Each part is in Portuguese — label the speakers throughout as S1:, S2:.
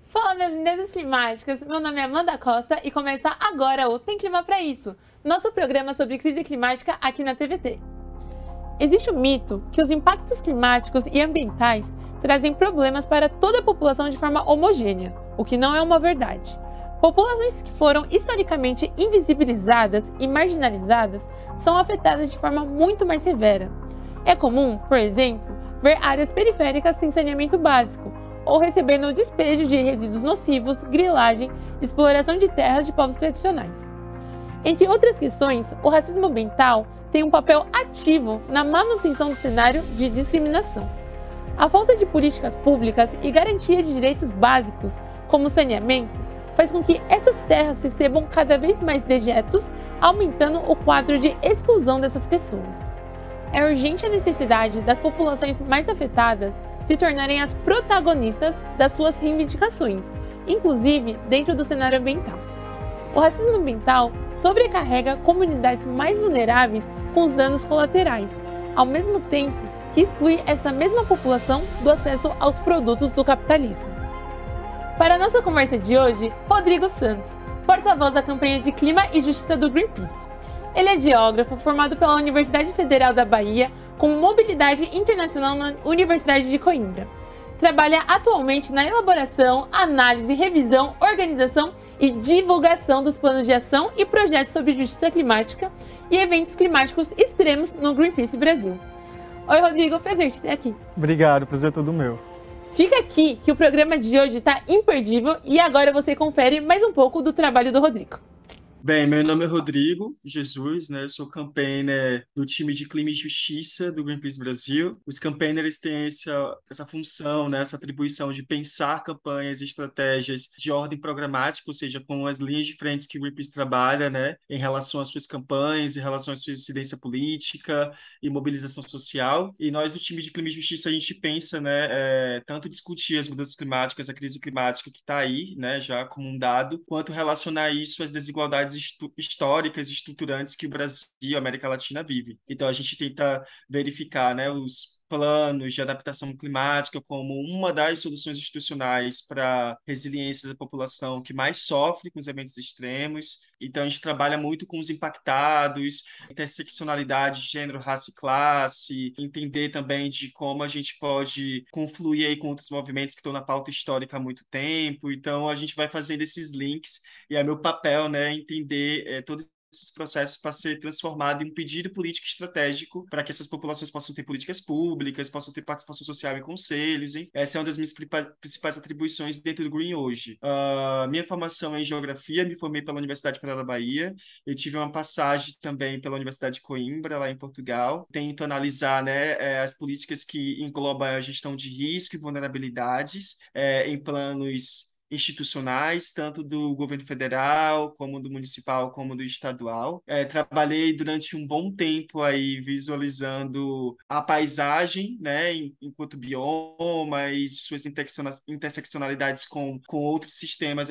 S1: Fala, minhas lindezas climáticas! Meu nome é Amanda Costa e começa agora o Tem Clima Pra Isso, nosso programa sobre crise climática aqui na TVT. Existe um mito que os impactos climáticos e ambientais trazem problemas para toda a população de forma homogênea, o que não é uma verdade. Populações que foram historicamente invisibilizadas e marginalizadas são afetadas de forma muito mais severa. É comum, por exemplo, ver áreas periféricas sem saneamento básico, ou recebendo o despejo de resíduos nocivos, grilagem, exploração de terras de povos tradicionais. Entre outras questões, o racismo ambiental tem um papel ativo na manutenção do cenário de discriminação. A falta de políticas públicas e garantia de direitos básicos, como saneamento, faz com que essas terras recebam cada vez mais dejetos, aumentando o quadro de exclusão dessas pessoas. É urgente a necessidade das populações mais afetadas se tornarem as protagonistas das suas reivindicações, inclusive dentro do cenário ambiental. O racismo ambiental sobrecarrega comunidades mais vulneráveis com os danos colaterais, ao mesmo tempo que exclui essa mesma população do acesso aos produtos do capitalismo. Para a nossa conversa de hoje, Rodrigo Santos, porta-voz da campanha de Clima e Justiça do Greenpeace. Ele é geógrafo formado pela Universidade Federal da Bahia com mobilidade internacional na Universidade de Coimbra. Trabalha atualmente na elaboração, análise, revisão, organização e divulgação dos planos de ação e projetos sobre justiça climática e eventos climáticos extremos no Greenpeace Brasil. Oi, Rodrigo, prazer te ter aqui.
S2: Obrigado, prazer é todo meu.
S1: Fica aqui que o programa de hoje está imperdível e agora você confere mais um pouco do trabalho do Rodrigo.
S3: Bem, meu nome é Rodrigo Jesus, né? Eu sou campaigner do time de Clima e Justiça do Greenpeace Brasil. Os campaigners têm essa função, né? Essa atribuição de pensar campanhas e estratégias de ordem programática, ou seja, com as linhas de frente que o Greenpeace trabalha, né? Em relação às suas campanhas, em relação à sua incidência política e mobilização social. E nós, do time de Clima e Justiça, a gente pensa, né? Tanto discutir as mudanças climáticas, a crise climática que está aí, né? Já como um dado, quanto relacionar isso às desigualdades históricas e estruturantes que o Brasil e a América Latina vive. Então, a gente tenta verificar, né, os planos de adaptação climática como uma das soluções institucionais para a resiliência da população que mais sofre com os eventos extremos. Então, a gente trabalha muito com os impactados, interseccionalidade de gênero, raça e classe, entender também de como a gente pode confluir aí com outros movimentos que estão na pauta histórica há muito tempo. Então, a gente vai fazendo esses links e é meu papel, né, entender todos esses processos para ser transformado em um pedido político estratégico para que essas populações possam ter políticas públicas, possam ter participação social em conselhos, hein? Essa é uma das minhas principais atribuições dentro do Green hoje. Minha formação é em geografia, me formei pela Universidade Federal da Bahia, eu tive uma passagem também pela Universidade de Coimbra, lá em Portugal. Tento analisar, né, as políticas que englobam a gestão de risco e vulnerabilidades em planos institucionais, tanto do governo federal, como do municipal, como do estadual. Trabalhei durante um bom tempo aí visualizando a paisagem, né, enquanto bioma e suas interseccionalidades com outros sistemas,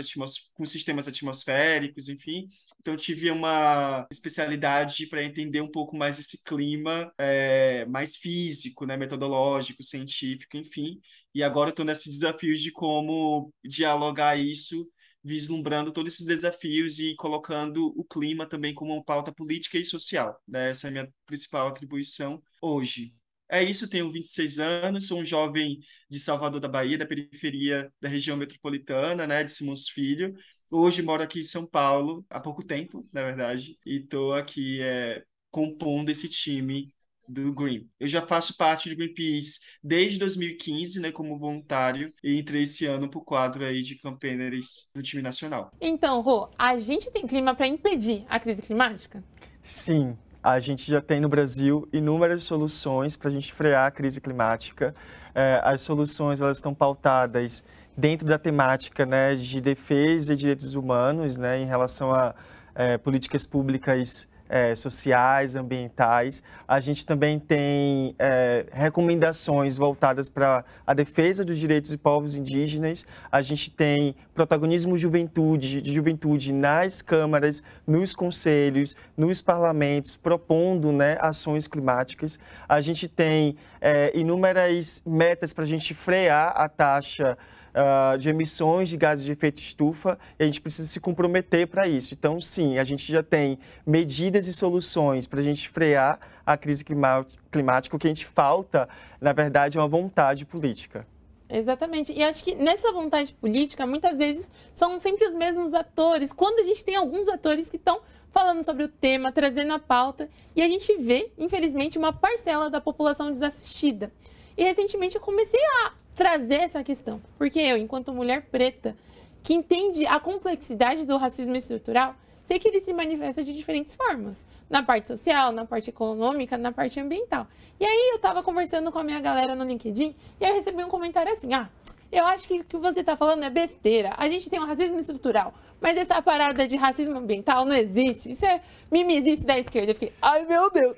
S3: com sistemas atmosféricos, enfim. Então, eu tive uma especialidade para entender um pouco mais esse clima mais físico, né, metodológico, científico, enfim. E agora eu estou nesse desafio de como dialogar isso, vislumbrando todos esses desafios e colocando o clima também como uma pauta política e social, né? Essa é a minha principal atribuição hoje. É isso, tenho 26 anos, sou um jovem de Salvador da Bahia, da periferia da região metropolitana, né, de Simões Filho. Hoje moro aqui em São Paulo, há pouco tempo, na verdade, e estou aqui compondo esse time do Green. Eu já faço parte do Greenpeace desde 2015, né, como voluntário, e entrei esse ano para o quadro aí de campaigners do time nacional.
S1: Então, Rô, a gente tem clima para impedir a crise climática?
S2: Sim, a gente já tem no Brasil inúmeras soluções para a gente frear a crise climática. As soluções elas estão pautadas dentro da temática, né, de defesa de direitos humanos, né, em relação a políticas públicas sociais, ambientais. A gente também tem recomendações voltadas para a defesa dos direitos de povos indígenas. A gente tem protagonismo de juventude nas câmaras, nos conselhos, nos parlamentos, propondo, né, ações climáticas. A gente tem inúmeras metas para a gente frear a taxa de emissões de gases de efeito estufa, e a gente precisa se comprometer para isso. Então, sim, a gente já tem medidas e soluções para a gente frear a crise climática. O que a gente falta, na verdade, é uma vontade política.
S1: Exatamente. E acho que nessa vontade política, muitas vezes, são sempre os mesmos atores. Quando a gente tem alguns atores que estão falando sobre o tema, trazendo a pauta, e a gente vê, infelizmente, uma parcela da população desassistida. E recentemente eu comecei a trazer essa questão, porque eu, enquanto mulher preta, que entende a complexidade do racismo estrutural, sei que ele se manifesta de diferentes formas, na parte social, na parte econômica, na parte ambiental. E aí eu estava conversando com a minha galera no LinkedIn, e aí eu recebi um comentário assim, eu acho que o que você está falando é besteira, a gente tem um racismo estrutural, mas essa parada de racismo ambiental não existe, isso é mimisice da esquerda. Eu fiquei, ai meu Deus!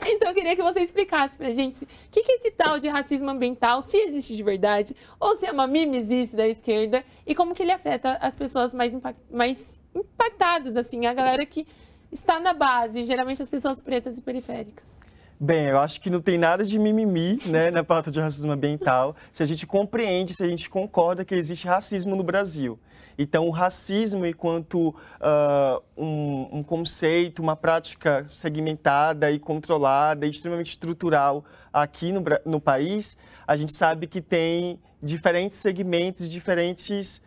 S1: Então eu queria que você explicasse pra gente o que é esse tal de racismo ambiental, se existe de verdade, ou se é uma mimisice da esquerda, e como que ele afeta as pessoas mais impactadas, assim, a galera que está na base, geralmente as pessoas pretas e periféricas.
S2: Bem, eu acho que não tem nada de mimimi, né, na pauta de racismo ambiental, se a gente compreende, se a gente concorda que existe racismo no Brasil. Então, o racismo, enquanto um conceito, uma prática segmentada e controlada, e extremamente estrutural aqui no país, a gente sabe que tem diferentes segmentos, diferentes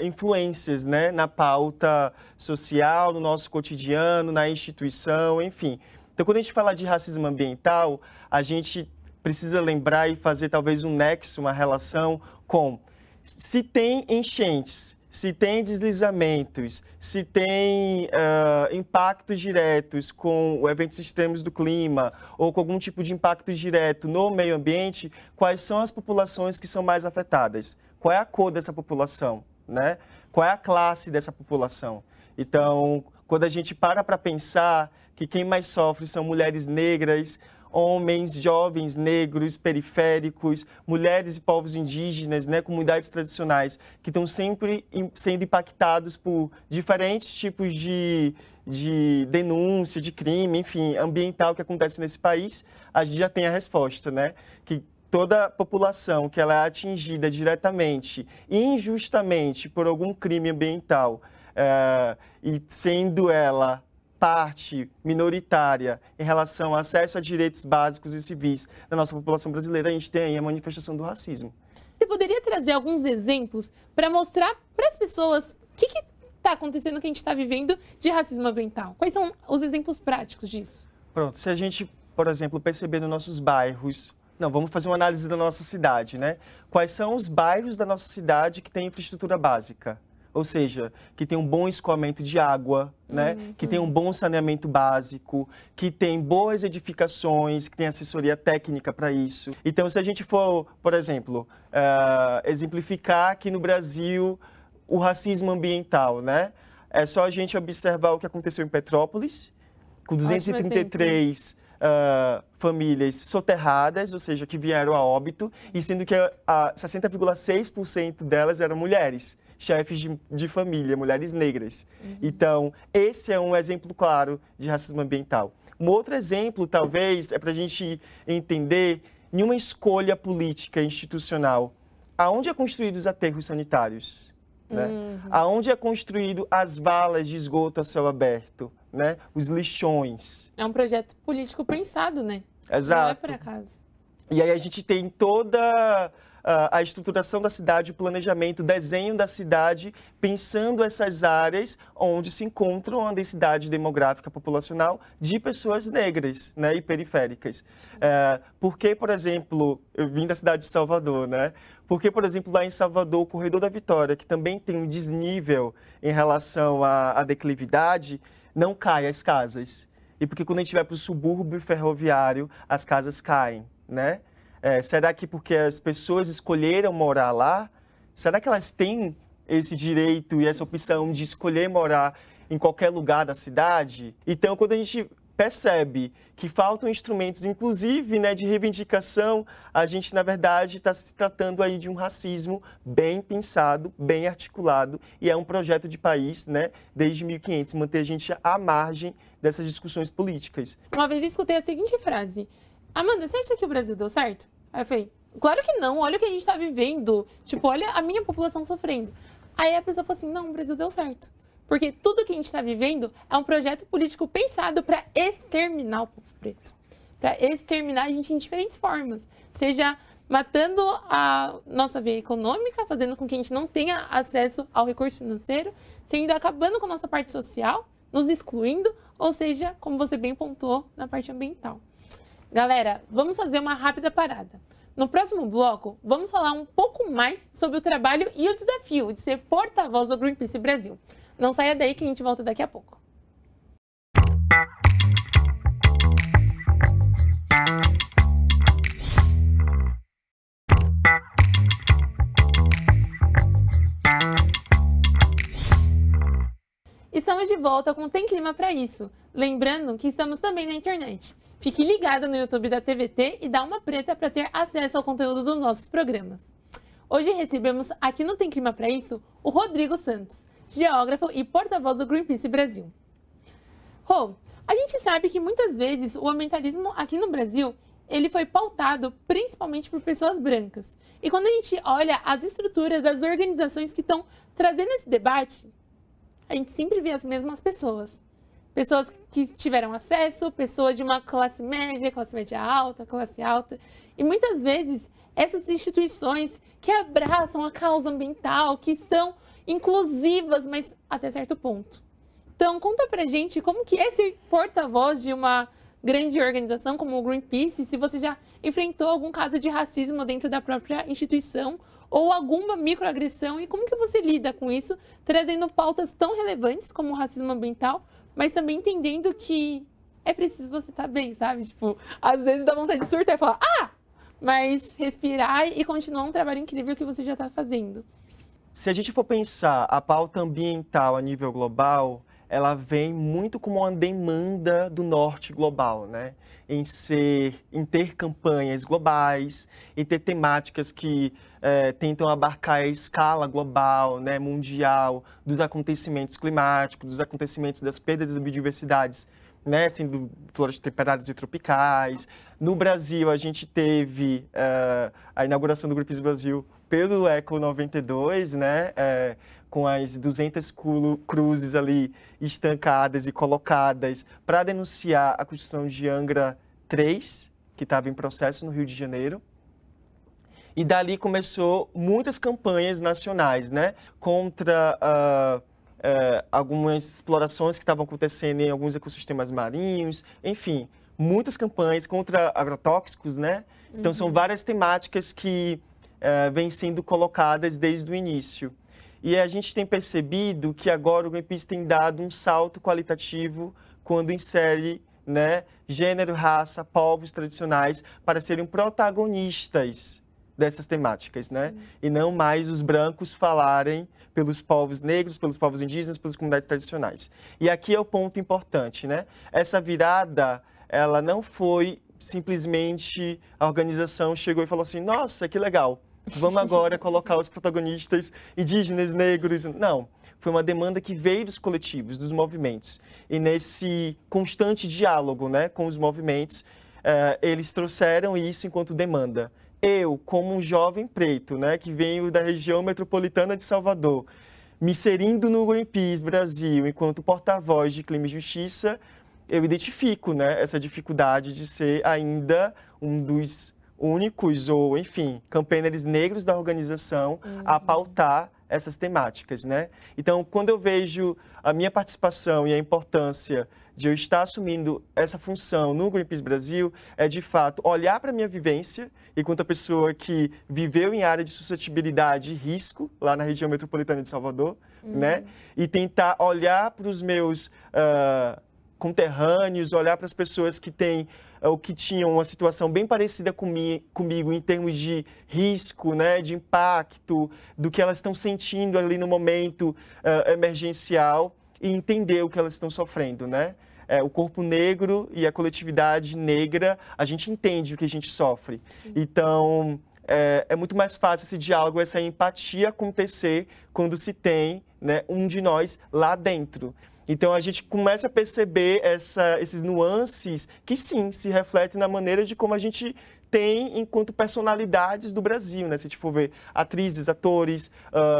S2: influências, né, na pauta social, no nosso cotidiano, na instituição, enfim. Então, quando a gente fala de racismo ambiental, a gente precisa lembrar e fazer talvez um nexo, uma relação com se tem enchentes, se tem deslizamentos, se tem impactos diretos com eventos extremos do clima ou com algum tipo de impacto direto no meio ambiente, quais são as populações que são mais afetadas? Qual é a cor dessa população, né? Qual é a classe dessa população? Então, quando a gente para pensar que quem mais sofre são mulheres negras, homens, jovens, negros, periféricos, mulheres e povos indígenas, né, comunidades tradicionais, que estão sempre sendo impactados por diferentes tipos de denúncia, de crime, enfim, ambiental que acontece nesse país, a gente já tem a resposta, né? Que toda a população que ela é atingida diretamente, injustamente por algum crime ambiental, e sendo ela parte minoritária em relação ao acesso a direitos básicos e civis da nossa população brasileira, a gente tem aí a manifestação do racismo.
S1: Você poderia trazer alguns exemplos para mostrar para as pessoas o que está acontecendo, que a gente está vivendo de racismo ambiental? Quais são os exemplos práticos disso?
S2: Pronto, se a gente, por exemplo, perceber nos nossos bairros, vamos fazer uma análise da nossa cidade, né? Quais são os bairros da nossa cidade que têm infraestrutura básica? Ou seja, que tem um bom escoamento de água, né? Que tem um bom saneamento básico, que tem boas edificações, que tem assessoria técnica para isso. Então, se a gente for, por exemplo, exemplificar aqui no Brasil o racismo ambiental, né? É só a gente observar o que aconteceu em Petrópolis, com 233 famílias soterradas, ou seja, que vieram a óbito, e sendo que 60,6% delas eram mulheres, chefes de família, mulheres negras. Então, esse é um exemplo claro de racismo ambiental. Um outro exemplo, talvez, é para a gente entender em uma escolha política institucional, aonde é construído os aterros sanitários, né? Aonde é construído as valas de esgoto a céu aberto, né? Os lixões.
S1: É um projeto político pensado, né?
S2: Exato.
S1: Não é por acaso.
S2: E aí a gente tem toda a estruturação da cidade, o planejamento, o desenho da cidade, pensando essas áreas onde se encontram a densidade demográfica populacional de pessoas negras, né, e periféricas. Porque, por exemplo, eu vim da cidade de Salvador, né? Porque, por exemplo, lá em Salvador, o Corredor da Vitória, que também tem um desnível em relação à declividade, não cai as casas. E porque quando a gente vai para o subúrbio ferroviário, as casas caem, né? Será que porque as pessoas escolheram morar lá, será que elas têm esse direito e essa opção de escolher morar em qualquer lugar da cidade. Então, quando a gente percebe que faltam instrumentos, inclusive, né, de reivindicação, a gente, na verdade, está se tratando aí de um racismo bem pensado, bem articulado, e é um projeto de país, né, desde 1500, manter a gente à margem dessas discussões políticas.
S1: Uma vez eu escutei a seguinte frase: Amanda, você acha que o Brasil deu certo? Aí eu falei, claro que não, olha o que a gente está vivendo, tipo, olha a minha população sofrendo. Aí a pessoa falou assim, não, o Brasil deu certo. Porque tudo que a gente está vivendo é um projeto político pensado para exterminar o povo preto. Para exterminar a gente em diferentes formas. Seja matando a nossa veia econômica, fazendo com que a gente não tenha acesso ao recurso financeiro, sendo acabando com a nossa parte social, nos excluindo, ou seja, como você bem pontuou, na parte ambiental. Galera, vamos fazer uma rápida parada. No próximo bloco, vamos falar um pouco mais sobre o trabalho e o desafio de ser porta-voz do Greenpeace Brasil. Não saia daí que a gente volta daqui a pouco. Estamos de volta com Tem Clima Pra Isso. Lembrando que estamos também na internet. Fique ligado no YouTube da TVT e dá uma preta para ter acesso ao conteúdo dos nossos programas. Hoje recebemos aqui no Tem Clima Pra Isso o Rodrigo Santos, geógrafo e porta-voz do Greenpeace Brasil. Rô, a gente sabe que muitas vezes o ambientalismo aqui no Brasil ele foi pautado principalmente por pessoas brancas. E quando a gente olha as estruturas das organizações que estão trazendo esse debate, a gente sempre vê as mesmas pessoas. Pessoas que tiveram acesso, pessoas de uma classe média alta, classe alta. E muitas vezes essas instituições que abraçam a causa ambiental, que são inclusivas, mas até certo ponto. Então, conta pra gente como que é ser porta-voz de uma grande organização como o Greenpeace, se você já enfrentou algum caso de racismo dentro da própria instituição ou alguma microagressão e como que você lida com isso, trazendo pautas tão relevantes como o racismo ambiental, mas também entendendo que é preciso você estar bem, sabe? Tipo, às vezes dá vontade de surtar e falar, mas respirar e continuar um trabalho incrível que você já está fazendo.
S2: Se a gente for pensar a pauta ambiental a nível global, ela vem muito como uma demanda do norte global, né? Em ter campanhas globais, em ter temáticas que tentam abarcar a escala global, né, mundial, dos acontecimentos climáticos, dos acontecimentos das perdas das biodiversidades, né, sendo florestas temperadas e tropicais. No Brasil, a gente teve a inauguração do Greenpeace Brasil pelo Eco 92, né, com as 200 cruzes ali estancadas e colocadas para denunciar a construção de Angra 3, que estava em processo no Rio de Janeiro. E dali começou muitas campanhas nacionais, né, contra algumas explorações que estavam acontecendo em alguns ecossistemas marinhos, enfim, muitas campanhas contra agrotóxicos, né? Então, são várias temáticas que vêm sendo colocadas desde o início. E a gente tem percebido que agora o Greenpeace tem dado um salto qualitativo quando insere, né, gênero, raça, povos tradicionais para serem protagonistas dessas temáticas, né? E não mais os brancos falarem pelos povos negros, pelos povos indígenas, pelas comunidades tradicionais. E aqui é o ponto importante, né? Essa virada, ela não foi simplesmente a organização chegou e falou assim, nossa, que legal, vamos agora colocar os protagonistas indígenas, negros. Não, foi uma demanda que veio dos coletivos, dos movimentos. E nesse constante diálogo, né, com os movimentos, eles trouxeram isso enquanto demanda. Eu, como um jovem preto, né, que venho da região metropolitana de Salvador, me inserindo no Greenpeace Brasil enquanto porta-voz de Clima e Justiça, eu identifico, né, essa dificuldade de ser ainda um dos únicos, ou enfim, campaigners negros da organização a pautar essas temáticas, né? Então, quando eu vejo a minha participação e a importância de eu estar assumindo essa função no Greenpeace Brasil, é de fato olhar para a minha vivência, enquanto a pessoa que viveu em área de suscetibilidade e risco, lá na região metropolitana de Salvador, né? E tentar olhar para os meus conterrâneos, olhar para as pessoas que têm ou que tinham uma situação bem parecida comigo em termos de risco, né, de impacto, do que elas estão sentindo ali no momento emergencial, e entender o que elas estão sofrendo, né? O corpo negro e a coletividade negra, a gente entende o que a gente sofre. Sim. Então, é muito mais fácil esse diálogo, essa empatia acontecer quando se tem, né, um de nós lá dentro. Então, a gente começa a perceber esses nuances que, sim, se refletem na maneira de como a gente tem enquanto personalidades do Brasil, né? Se a gente for ver atrizes, atores,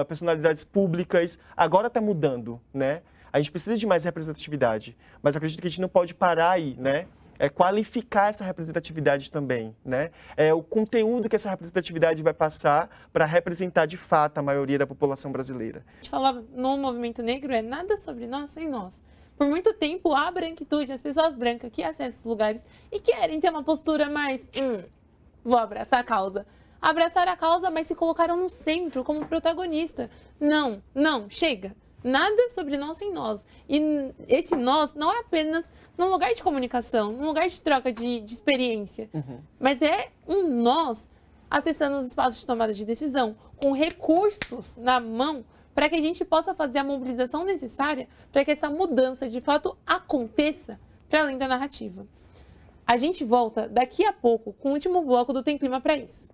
S2: personalidades públicas, agora está mudando, né? A gente precisa de mais representatividade, mas acredito que a gente não pode parar aí, né? Qualificar essa representatividade também, né? O conteúdo que essa representatividade vai passar para representar de fato a maioria da população brasileira.
S1: A gente falava no movimento negro, nada sobre nós sem nós. Por muito tempo, a branquitude, as pessoas brancas que acessam os lugares e querem ter uma postura mais... vou abraçar a causa. Abraçaram a causa, mas se colocaram no centro como protagonista. Não, chega. Nada sobre nós sem nós. E esse nós não é apenas num lugar de comunicação, num lugar de troca de experiência. Mas é um nós acessando os espaços de tomada de decisão, com recursos na mão, para que a gente possa fazer a mobilização necessária para que essa mudança de fato aconteça para além da narrativa. A gente volta daqui a pouco com o último bloco do Tem Clima para Isso.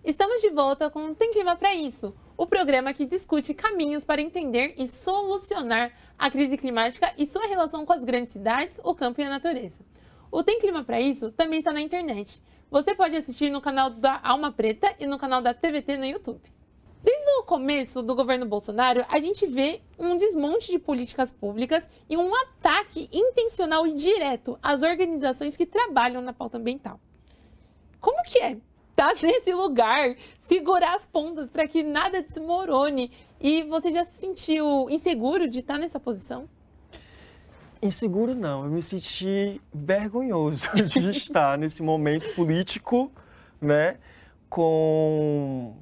S1: Estamos de volta com Tem Clima para Isso, o programa que discute caminhos para entender e solucionar a crise climática e sua relação com as grandes cidades, o campo e a natureza. O Tem Clima para Isso também está na internet. Você pode assistir no canal da Alma Preta e no canal da TVT no YouTube. Desde o começo do governo Bolsonaro, a gente vê um desmonte de políticas públicas e um ataque intencional e direto às organizações que trabalham na pauta ambiental. Como que é estar nesse lugar, segurar as pontas para que nada desmorone? E você já se sentiu inseguro de estar nessa posição?
S2: Inseguro não, eu me senti vergonhoso de estar nesse momento político, né, com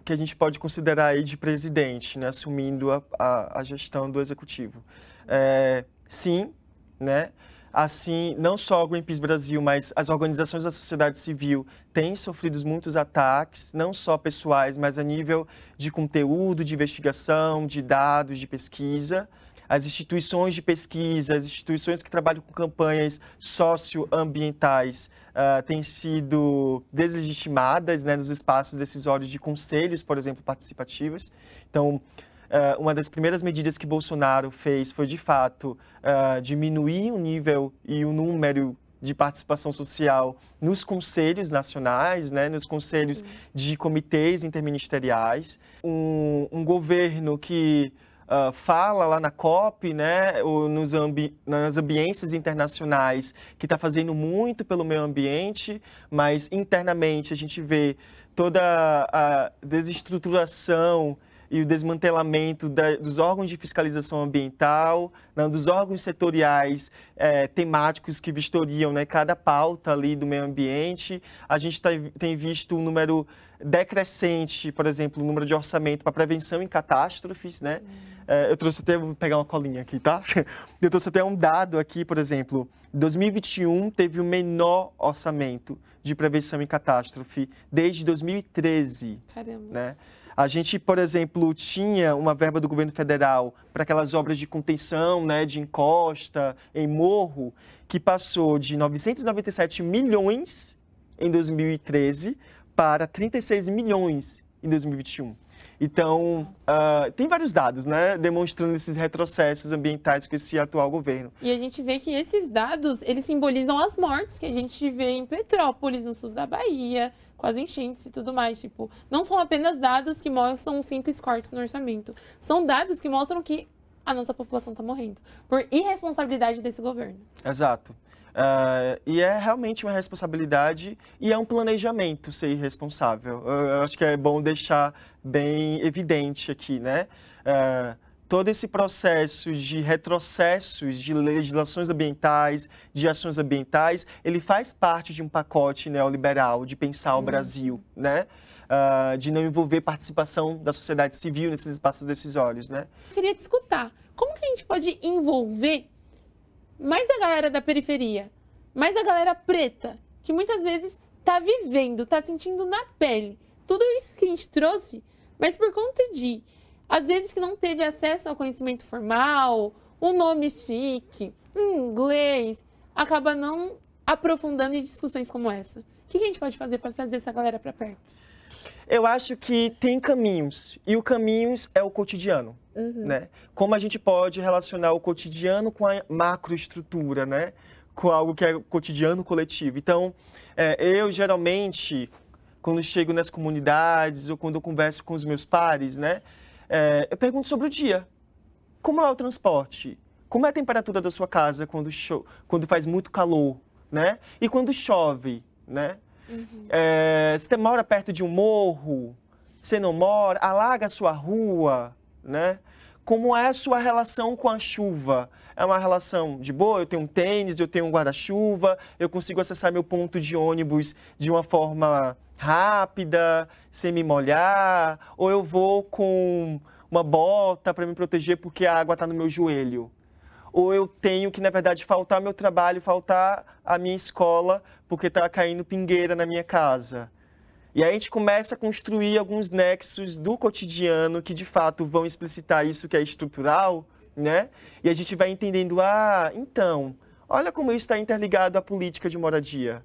S2: o que a gente pode considerar aí de presidente, né, assumindo a gestão do executivo. Sim, né, assim, não só o Greenpeace Brasil, mas as organizações da sociedade civil têm sofrido muitos ataques, não só pessoais, mas a nível de conteúdo, de investigação, de dados, de pesquisa. As instituições de pesquisa, as instituições que trabalham com campanhas socioambientais têm sido deslegitimadas, né, nos espaços decisórios de conselhos, por exemplo, participativos. Então, uma das primeiras medidas que Bolsonaro fez foi, de fato, diminuir o nível e o número de participação social nos conselhos nacionais, né, nos conselhos de comitês interministeriais. Um governo que fala lá na COP, né, ou nas ambiências internacionais, que está fazendo muito pelo meio ambiente, mas internamente a gente vê toda a desestruturação e o desmantelamento dos órgãos de fiscalização ambiental, né, dos órgãos setoriais temáticos que vistoriam, né, cada pauta ali do meio ambiente. A gente tem visto um número decrescente, por exemplo, o número de orçamento para prevenção em catástrofes, né? Eu trouxe até, vou pegar uma colinha aqui, tá? Eu trouxe até um dado aqui, por exemplo, 2021 teve o menor orçamento de prevenção em catástrofe desde 2013.
S1: Caramba.
S2: Né? A gente, por exemplo, tinha uma verba do governo federal para aquelas obras de contenção, né, de encosta, em morro, que passou de 997 milhões em 2013 para 36 milhões em 2021. Então, tem vários dados, né, demonstrando esses retrocessos ambientais com esse atual governo.
S1: E a gente vê que esses dados, eles simbolizam as mortes que a gente vê em Petrópolis, no sul da Bahia, com as enchentes e tudo mais. Tipo, não são apenas dados que mostram simples cortes no orçamento. São dados que mostram que a nossa população está morrendo por irresponsabilidade desse governo.
S2: Exato. E é realmente uma responsabilidade e é um planejamento ser irresponsável. Eu acho que é bom deixar bem evidente aqui, né? Todo esse processo de retrocessos de legislações ambientais, de ações ambientais, ele faz parte de um pacote neoliberal de pensar o Brasil, né? De não envolver participação da sociedade civil nesses espaços decisórios, né?
S1: Eu queria te escutar. Como que a gente pode envolver mais a galera da periferia, mais a galera preta, que muitas vezes tá vivendo, tá sentindo na pele tudo isso que a gente trouxe, mas por conta de, às vezes, que não teve acesso ao conhecimento formal, um nome chique, inglês, acaba não aprofundando em discussões como essa. O que a gente pode fazer para trazer essa galera para perto?
S2: Eu acho que tem caminhos, e o caminhos é o cotidiano, né? Como a gente pode relacionar o cotidiano com a macroestrutura, né? Com algo que é cotidiano coletivo. Então, eu geralmente, quando chego nas comunidades ou quando eu converso com os meus pares, né? Eu pergunto sobre o dia. Como é o transporte? Como é a temperatura da sua casa quando faz muito calor, né? E quando chove, né? Você mora perto de um morro? Você não mora? Alaga a sua rua, né? Como é a sua relação com a chuva? É uma relação de boa? Eu tenho um tênis, eu tenho um guarda-chuva, eu consigo acessar meu ponto de ônibus de uma forma rápida, sem me molhar? Ou eu vou com uma bota para me proteger porque a água está no meu joelho? Ou eu tenho que, na verdade, faltar meu trabalho, faltar a minha escola, porque está caindo pingueira na minha casa? E aí a gente começa a construir alguns nexos do cotidiano que, de fato, vão explicitar isso que é estrutural, né? E a gente vai entendendo, então, olha como isso está interligado à política de moradia.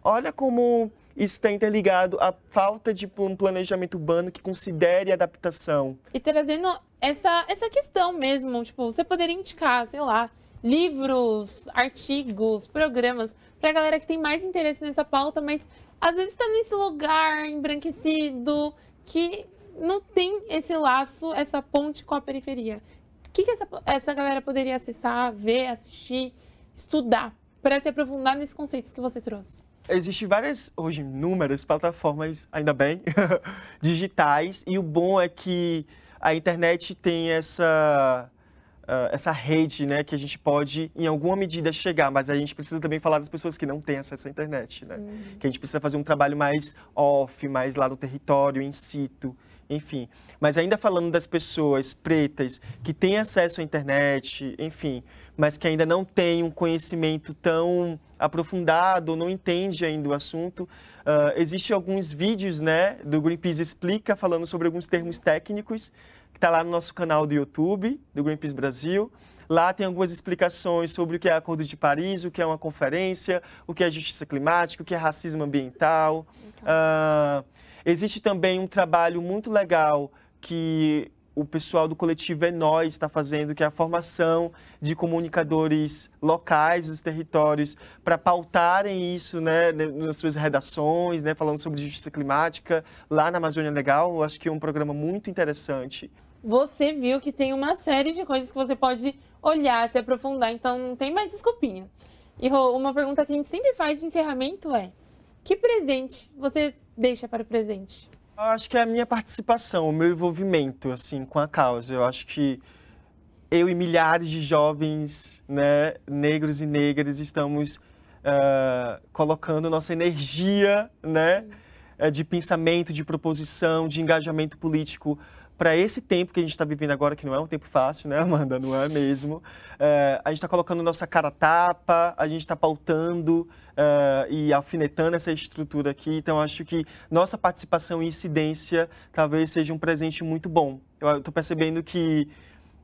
S2: Olha como isso está interligado à falta de um planejamento urbano que considere adaptação.
S1: E trazendo essa questão mesmo, tipo, você poderia indicar, sei lá, livros, artigos, programas, para a galera que tem mais interesse nessa pauta, mas às vezes está nesse lugar embranquecido, que não tem esse laço, essa ponte com a periferia. O que essa galera poderia acessar, ver, assistir, estudar, para se aprofundar nesses conceitos que você trouxe?
S2: Existem várias, hoje, inúmeras plataformas, ainda bem, digitais, e o bom é que a internet tem essa rede, né, que a gente pode, em alguma medida, chegar, mas a gente precisa também falar das pessoas que não têm acesso à internet, né? Que a gente precisa fazer um trabalho mais off, mais lá no território, in situ, enfim. Mas ainda falando das pessoas pretas que têm acesso à internet, enfim, mas que ainda não têm um conhecimento tão aprofundado, não entende ainda o assunto, existem alguns vídeos, né, do Greenpeace Explica, falando sobre alguns termos técnicos, que está lá no nosso canal do YouTube, do Greenpeace Brasil. Lá tem algumas explicações sobre o que é Acordo de Paris, o que é uma conferência, o que é justiça climática, o que é racismo ambiental. Existe também um trabalho muito legal que o pessoal do coletivo É Nós está fazendo, que é a formação de comunicadores locais dos territórios para pautarem isso, né, nas suas redações, né, falando sobre justiça climática lá na Amazônia Legal. Eu acho que é um programa muito interessante.
S1: Você viu que tem uma série de coisas que você pode olhar, se aprofundar, então não tem mais desculpinha. E Rô, uma pergunta que a gente sempre faz de encerramento é: que presente você deixa para o presente?
S2: Eu acho que é a minha participação, o meu envolvimento, assim, com a causa. Eu acho que eu e milhares de jovens, né, negros e negras, estamos colocando nossa energia, né, de pensamento, de proposição, de engajamento político para esse tempo que a gente está vivendo agora, que não é um tempo fácil, né, Amanda? Não é mesmo. A gente está colocando nossa cara a tapa, a gente está pautando e alfinetando essa estrutura aqui. Então, acho que nossa participação e incidência talvez seja um presente muito bom. Eu estou percebendo que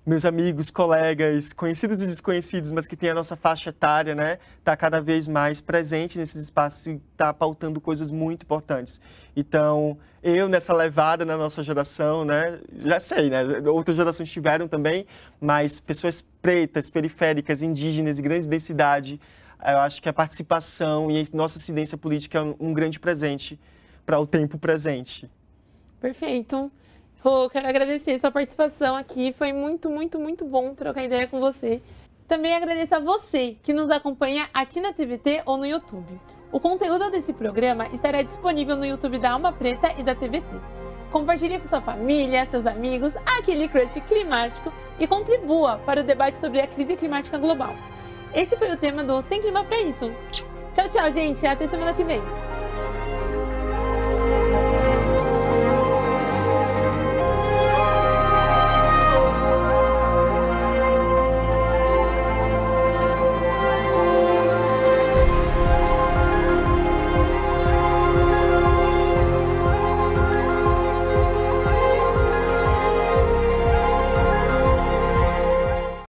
S2: meus amigos, colegas, conhecidos e desconhecidos, mas que tem a nossa faixa etária, né, está cada vez mais presente nesses espaços e está pautando coisas muito importantes. Então, eu nessa levada na nossa geração, né, já sei, né, outras gerações tiveram também, mas pessoas pretas, periféricas, indígenas e grande densidade, eu acho que a participação e a nossa incidência política é um grande presente para o tempo presente.
S1: Perfeito. Rô, quero agradecer sua participação aqui, foi muito, muito, muito bom trocar ideia com você. Também agradeço a você que nos acompanha aqui na TVT ou no YouTube. O conteúdo desse programa estará disponível no YouTube da Alma Preta e da TVT. Compartilhe com sua família, seus amigos, aquele crush climático e contribua para o debate sobre a crise climática global. Esse foi o tema do Tem Clima Pra Isso. Tchau, tchau, gente. Até semana que vem.